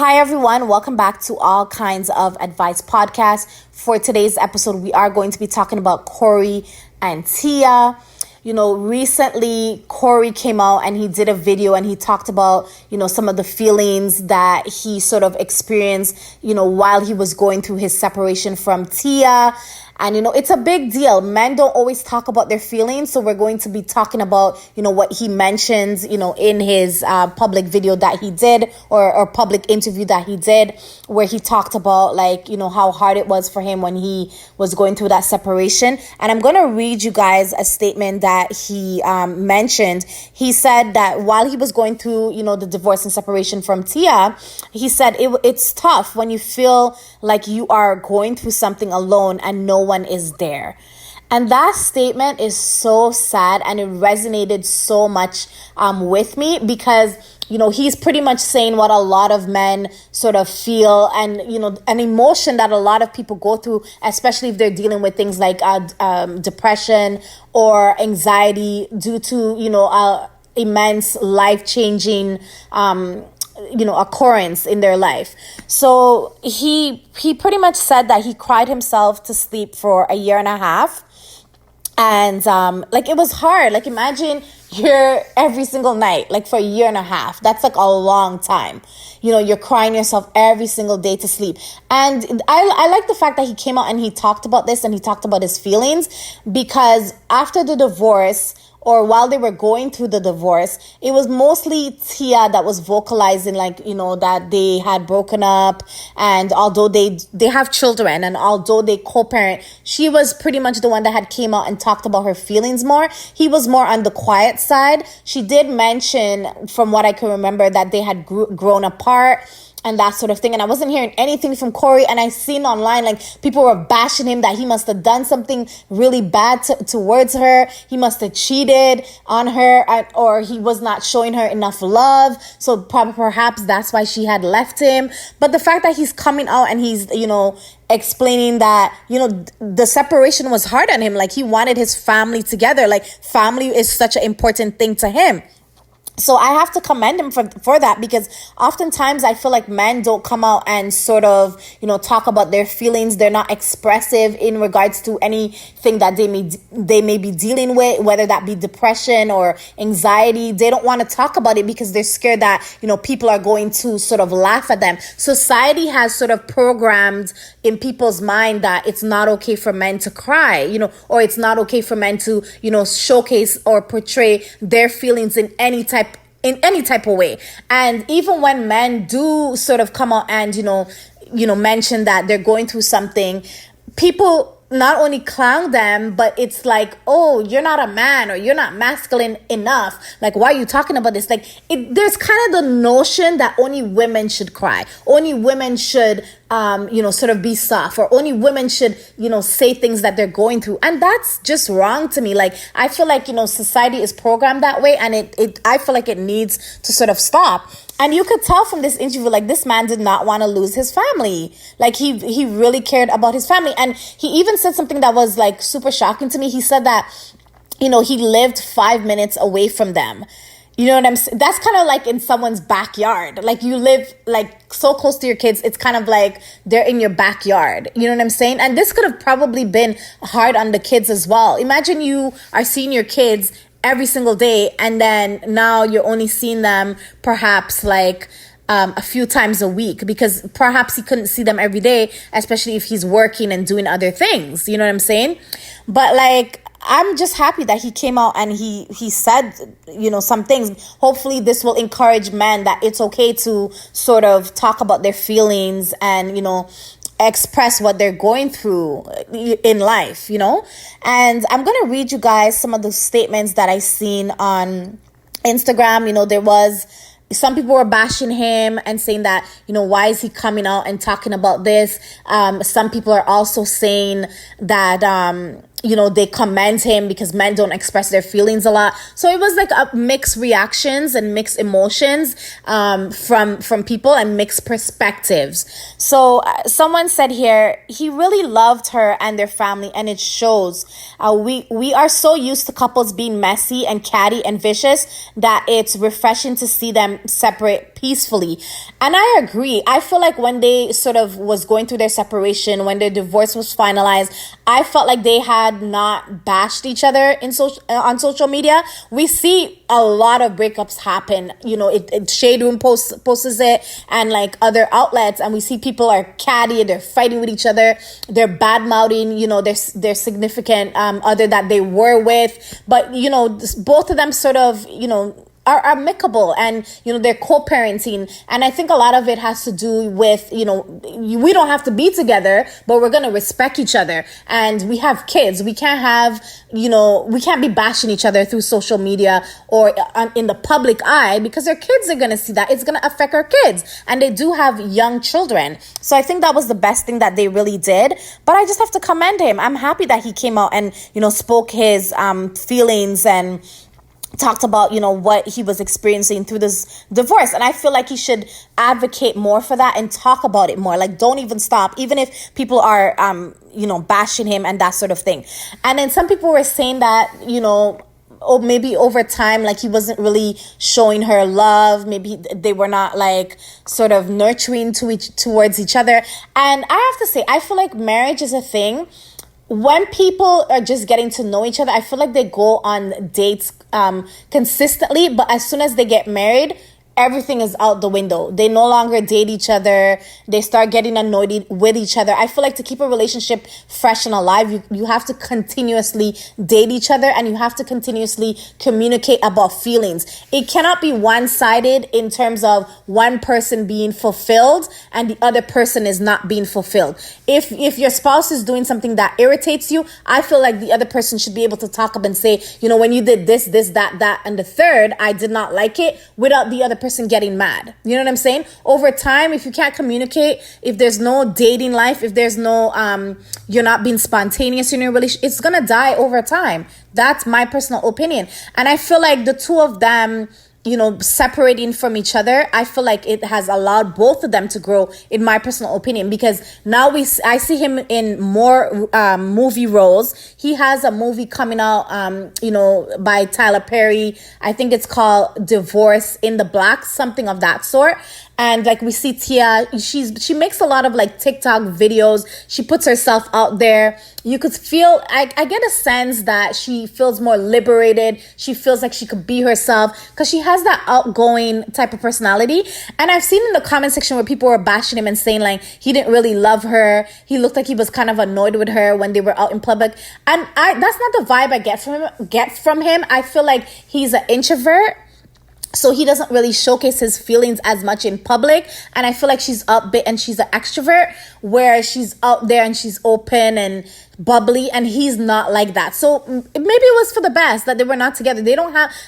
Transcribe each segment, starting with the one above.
Hi, everyone. Welcome back to All Kinds of Advice podcast. For today's episode, we are going to be talking about Cory and Tia. Recently, Cory came out and he did a video and he talked about, some of the feelings that he sort of experienced, while he was going through his separation from Tia. And, it's a big deal. Men don't always talk about their feelings. So we're going to be talking about, what he mentions, in his public video that he did or public interview that he did, where he talked about, how hard it was for him when he was going through that separation. And I'm going to read you guys a statement that he mentioned. He said that while he was going through, the divorce and separation from Tia, he said it's tough when you feel like you are going through something alone and no one is there. And that statement is so sad and it resonated so much with me because, he's pretty much saying what a lot of men sort of feel and, an emotion that a lot of people go through, especially if they're dealing with things like depression or anxiety due to, immense life-changing occurrence in their life. So he pretty much said that he cried himself to sleep for a year and a half. And it was hard. Imagine you're every single night, for a year and a half. That's a long time. You're crying yourself every single day to sleep. And I like the fact that he came out and he talked about this and he talked about his feelings, because after the divorce, or while they were going through the divorce, it was mostly Tia that was vocalizing, that they had broken up. And although they have children and although they co-parent, she was pretty much the one that had came out and talked about her feelings more. He was more on the quiet side. She did mention, from what I can remember, that they had grown apart and that sort of thing. And I wasn't hearing anything from Cory. And I seen online, people were bashing him that he must have done something really bad towards her. He must have cheated on her, or he was not showing her enough love. So perhaps that's why she had left him. But the fact that he's coming out and he's, explaining that, the separation was hard on him. He wanted his family together. Family is such an important thing to him. So I have to commend him for that, because oftentimes I feel like men don't come out and sort of, talk about their feelings. They're not expressive in regards to anything that they may be dealing with, whether that be depression or anxiety. They don't want to talk about it because they're scared that, people are going to sort of laugh at them. Society has sort of programmed in people's mind that it's not okay for men to cry, or it's not okay for men to, showcase or portray their feelings in any type of way. And even when men do sort of come out and, mention that they're going through something, people not only clown them, but it's oh, you're not a man, or you're not masculine enough. Why are you talking about this? There's kind of the notion that only women should cry. Only women should, sort of be soft, or only women should, say things that they're going through. And that's just wrong to me. I feel like, society is programmed that way, and I feel like it needs to sort of stop. And you could tell from this interview, this man did not want to lose his family. He really cared about his family. And he even said something that was super shocking to me. He said that, he lived 5 minutes away from them. You know what I'm saying? That's kind of in someone's backyard. You live so close to your kids. It's kind of they're in your backyard. You know what I'm saying? And this could have probably been hard on the kids as well. Imagine you are seeing your kids every single day, and then now you're only seeing them perhaps a few times a week, because perhaps he couldn't see them every day, especially if he's working and doing other things. You know what I'm saying? But I'm just happy that he came out and he said, some things. Hopefully this will encourage men that it's okay to sort of talk about their feelings and, express what they're going through in life, And I'm going to read you guys some of the statements that I seen on Instagram. There was some people were bashing him and saying that, why is he coming out and talking about this? Some people are also saying that, they commend him because men don't express their feelings a lot. So it was like a mixed reactions and mixed emotions from people and mixed perspectives. So someone said here, he really loved her and their family, and it shows. We are so used to couples being messy and catty and vicious that it's refreshing to see them separate peacefully. And I agree. I feel like when they sort of was going through their separation, when their divorce was finalized, I felt like they had not bashed each other on social media. We see a lot of breakups happen. Shade Room posts it, and like other outlets, and we see people are catty, they're fighting with each other, they're bad mouthing, their significant other that they were with, but both of them sort of are amicable, and they're co-parenting. And I think a lot of it has to do with we don't have to be together, but we're gonna respect each other, and we have kids. We can't have we can't be bashing each other through social media or in the public eye, because our kids are gonna see that. It's gonna affect our kids, and they do have young children. So I think that was the best thing that they really did. But I just have to commend him. I'm happy that he came out and spoke his feelings and talked about what he was experiencing through this divorce. And I feel like he should advocate more for that and talk about it more. Like, don't even stop, even if people are bashing him and that sort of thing. And then some people were saying that maybe over time, like, he wasn't really showing her love. Maybe they were not like sort of nurturing towards each other. And I have to say, I feel like marriage is a thing. When people are just getting to know each other, I feel like they go on dates consistently, but as soon as they get married, everything is out the window. They no longer date each other. They start getting annoyed with each other. I feel like to keep a relationship fresh and alive, you have to continuously date each other, and you have to continuously communicate about feelings. It cannot be one-sided in terms of one person being fulfilled and the other person is not being fulfilled. If your spouse is doing something that irritates you, I feel like the other person should be able to talk up and say, when you did this, that, and the third, I did not like it, without the other person getting mad. You know what I'm saying? Over time, if you can't communicate, if there's no dating life, if there's no you're not being spontaneous in your relationship, it's gonna die over time. That's my personal opinion. And I feel like the two of them separating from each other, I feel like it has allowed both of them to grow, in my personal opinion, because now I see him in more movie roles. He has a movie coming out, by Tyler Perry. I think it's called Divorce in the Black, something of that sort. And like we see Tia, she makes a lot of like TikTok videos. She puts herself out there. You could feel, I get a sense that she feels more liberated. She feels like she could be herself because she has that outgoing type of personality. And I've seen in the comment section where people were bashing him and saying like he didn't really love her. He looked like he was kind of annoyed with her when they were out in public. And that's not the vibe I get from him. I feel like he's an introvert. So he doesn't really showcase his feelings as much in public. And I feel like she's upbeat and she's an extrovert, where she's out there and she's open and bubbly, and he's not like that. So maybe it was for the best that they were not together.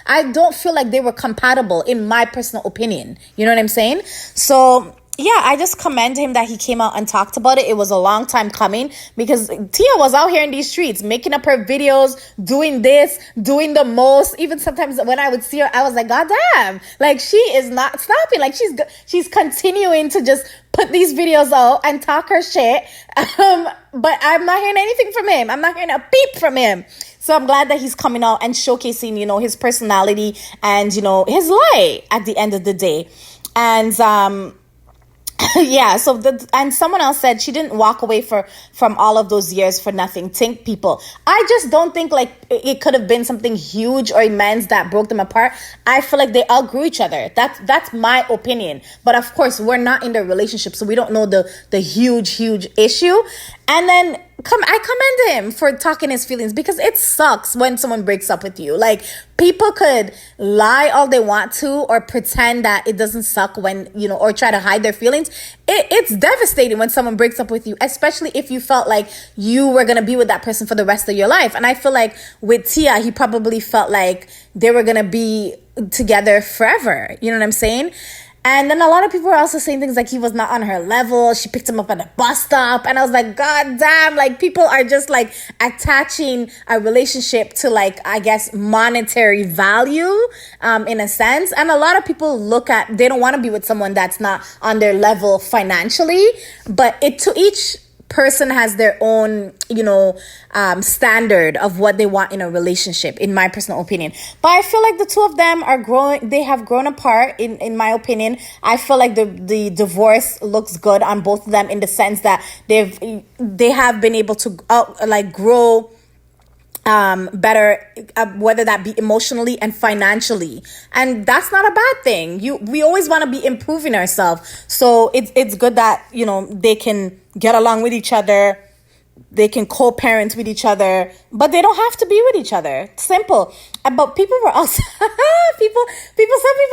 I don't feel like they were compatible, in my personal opinion. You know what I'm saying? So yeah, I just commend him that he came out and talked about it. It was a long time coming, because Tia was out here in these streets making up her videos, doing this, doing the most. Even sometimes when I would see her, I was like, God damn, like she is not stopping. Like she's continuing to just put these videos out and talk her shit. But I'm not hearing anything from him. I'm not hearing a peep from him. So I'm glad that he's coming out and showcasing, his personality and, his light at the end of the day. And, yeah, and someone else said she didn't walk away from all of those years for nothing. Think people. I just don't think like it could have been something huge or immense that broke them apart. I feel like they outgrew each other. That's my opinion. But of course, we're not in their relationship, so we don't know the huge issue. And then I commend him for talking his feelings, because it sucks when someone breaks up with you. Like, people could lie all they want to or pretend that it doesn't suck when, or try to hide their feelings. It's devastating when someone breaks up with you, especially if you felt like you were going to be with that person for the rest of your life. And I feel like with Tia, he probably felt like they were going to be together forever. You know what I'm saying? And then a lot of people were also saying things like he was not on her level. She picked him up at the bus stop. And I was like, God damn, like people are just like attaching a relationship to like, I guess, monetary value in a sense. And a lot of people they don't want to be with someone that's not on their level financially. But to each person has their own, standard of what they want in a relationship, in my personal opinion. But I feel like the two of them they have grown apart, in my opinion. I feel like the divorce looks good on both of them in the sense that they have been able to grow better, whether that be emotionally and financially, and that's not a bad thing. We always want to be improving ourselves, so it's good that they can get along with each other, they can co-parent with each other, but they don't have to be with each other. Simple. But people were also some people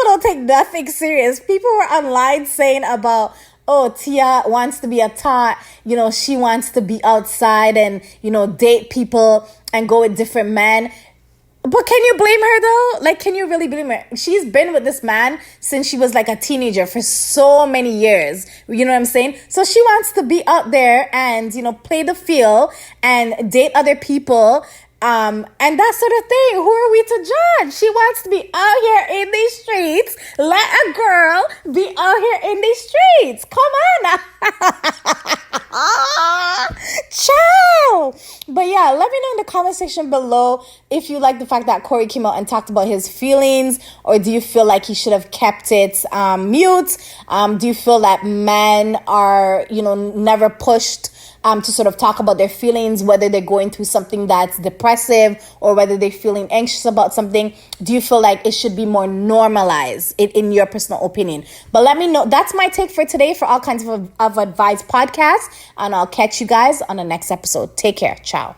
don't take nothing serious. People were online saying about, oh, Tia wants to be a tot, she wants to be outside and, date people and go with different men. But can you blame her though? Like, can you really blame her? She's been with this man since she was like a teenager for so many years. You know what I'm saying? So she wants to be out there and, play the field and date other people. And that sort of thing. Who are we to judge? She wants to be out here in these streets. Let a girl be out here in these streets. Come on now. Ciao. But yeah, let me know in the comment section below if you like the fact that Cory came out and talked about his feelings, or do you feel like he should have kept it mute? Do you feel that men are, never pushed to sort of talk about their feelings, whether they're going through something that's depressive or whether they're feeling anxious about something? Do you feel like it should be more normalized in your personal opinion? But let me know. That's my take for today for All Kinds of Advice podcast, and I'll catch you guys on the next episode. Take care. Ciao.